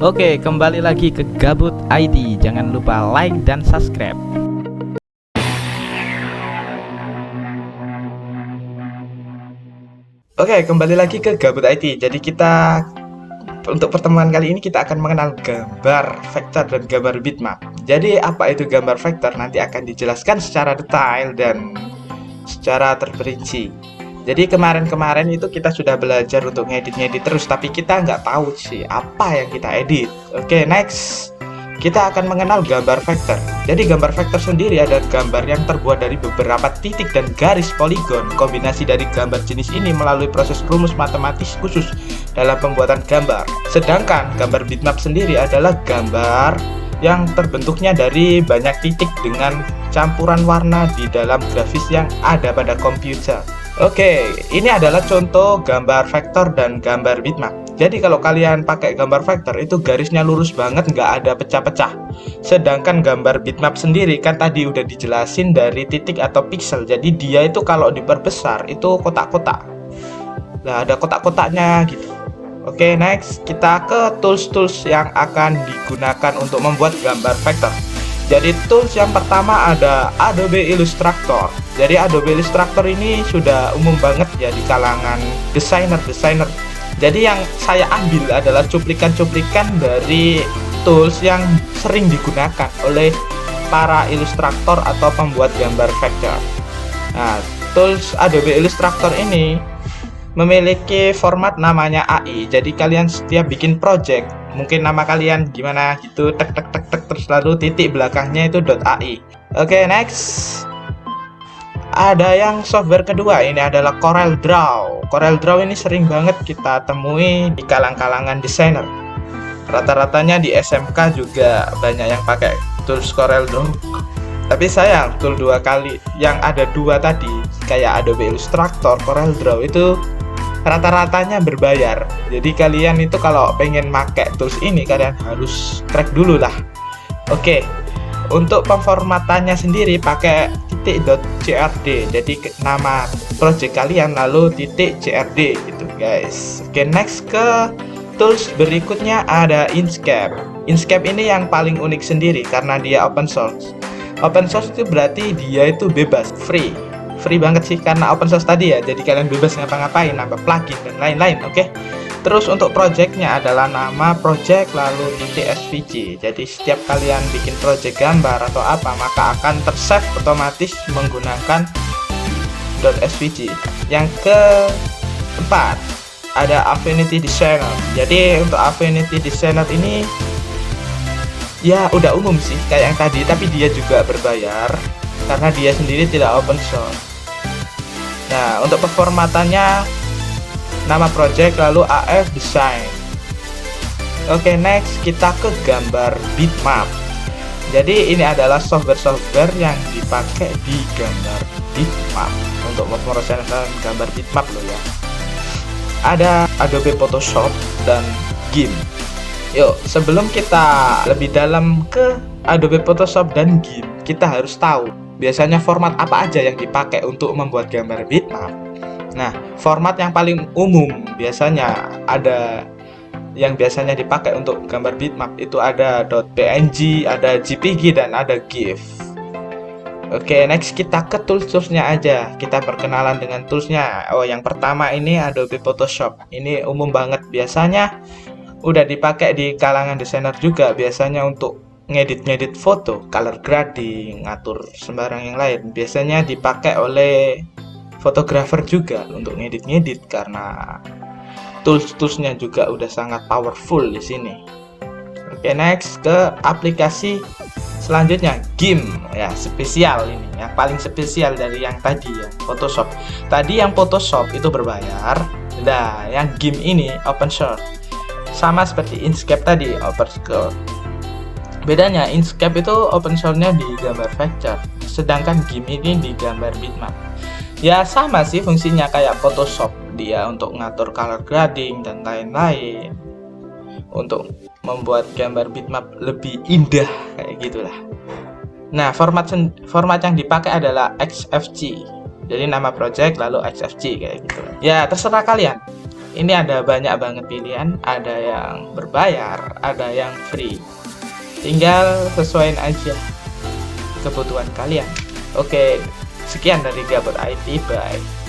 Oke, kembali lagi ke Gabut IT. Jangan lupa like dan subscribe. Oke, kembali lagi ke Gabut IT. Jadi untuk pertemuan kali ini kita akan mengenal gambar vektor dan gambar bitmap. Jadi apa itu gambar vektor nanti akan dijelaskan secara detail dan secara terperinci. Jadi kemarin-kemarin itu kita sudah belajar untuk ngedit-ngedit terus, tapi kita nggak tahu sih apa yang kita edit. Oke, next. Kita akan mengenal gambar vektor. Jadi gambar vektor sendiri adalah gambar yang terbuat dari beberapa titik dan garis poligon. Kombinasi dari gambar jenis ini melalui proses rumus matematis khusus dalam pembuatan gambar. Sedangkan gambar bitmap sendiri adalah gambar yang terbentuknya dari banyak titik dengan campuran warna di dalam grafis yang ada pada komputer. Oke, ini adalah contoh gambar vektor dan gambar bitmap. Jadi kalau kalian pakai gambar vektor itu garisnya lurus banget, nggak ada pecah-pecah. Sedangkan gambar bitmap sendiri kan tadi udah dijelasin dari titik atau pixel. Jadi dia itu kalau diperbesar itu kotak-kotak. Nah, ada kotak-kotaknya gitu. Oke, next kita ke tools-tools yang akan digunakan untuk membuat gambar vektor. Jadi tools yang pertama ada Adobe Illustrator. Jadi Adobe Illustrator ini sudah umum banget ya di kalangan desainer. Jadi yang saya ambil adalah cuplikan-cuplikan dari tools yang sering digunakan oleh para ilustrator atau pembuat gambar vektor. Nah, tools Adobe Illustrator ini memiliki format namanya AI. Jadi kalian setiap bikin project, mungkin nama kalian gimana gitu, tek terus lalu titik belakangnya itu .ai. Oke, next. Ada yang software kedua, ini adalah Corel Draw. Corel Draw ini sering banget kita temui di kalangan desainer. Rata-ratanya di SMK juga banyak yang pakai tools Corel Draw. Tapi sayang, tool dua kali yang ada dua tadi, kayak Adobe Illustrator, Corel Draw itu rata-ratanya berbayar. Jadi kalian itu kalau pengen pakai tools ini kalian harus crack dulu lah. Oke, untuk pemformatannya sendiri pakai .crd. Jadi nama project kalian lalu .crd gitu guys. Oke, next ke tools berikutnya ada Inkscape. Inkscape ini yang paling unik sendiri karena dia open source. Open source itu berarti dia itu bebas, free banget sih karena open source tadi ya. Jadi kalian bebas ngapa-ngapain, nambah plugin dan lain-lain. Oke. Terus untuk projectnya adalah nama project lalu .svg. Jadi setiap kalian bikin project gambar atau apa maka akan tersave otomatis menggunakan .svg. Yang keempat ada Affinity Designer. Jadi untuk Affinity Designer ini ya udah umum sih kayak yang tadi, tapi dia juga berbayar karena dia sendiri tidak open source. Nah, untuk performatannya nama project lalu AF Design. Oke, next kita ke gambar bitmap. Jadi ini adalah software yang dipakai di gambar bitmap untuk memproseskan gambar bitmap loh ya. Ada Adobe Photoshop dan GIMP. Yuk, sebelum kita lebih dalam ke Adobe Photoshop dan GIMP, kita harus tahu biasanya format apa aja yang dipakai untuk membuat gambar bitmap. Nah, format yang paling umum biasanya ada yang biasanya dipakai untuk gambar bitmap itu ada .png, ada JPG dan ada GIF. Oke, next kita ke tools-toolsnya aja. Kita perkenalan dengan toolsnya. Oh, yang pertama ini Adobe Photoshop. Ini umum banget biasanya udah dipakai di kalangan desainer juga, biasanya untuk ngedit foto, color grading, ngatur sembarang yang lain. Biasanya dipakai oleh fotografer juga untuk ngedit karena tools-toolsnya juga udah sangat powerful di sini. Oke, next ke aplikasi selanjutnya GIMP ya, spesial ini yang paling spesial dari yang tadi ya, Photoshop. Tadi yang Photoshop itu berbayar, nah yang GIMP ini open source. Sama seperti Inkscape tadi open source. Bedanya Inkscape itu open source-nya di gambar vektor, sedangkan GIMP ini di gambar bitmap. Ya sama sih fungsinya kayak Photoshop, dia untuk ngatur color grading dan lain-lain, untuk membuat gambar bitmap lebih indah kayak gitulah. Nah, format yang dipakai adalah XFG. Jadi nama project lalu XFG kayak gitu. Ya terserah kalian. Ini ada banyak banget pilihan, ada yang berbayar, ada yang free. Tinggal sesuaiin aja kebutuhan kalian. Oke, sekian dari Gabut IT, bye.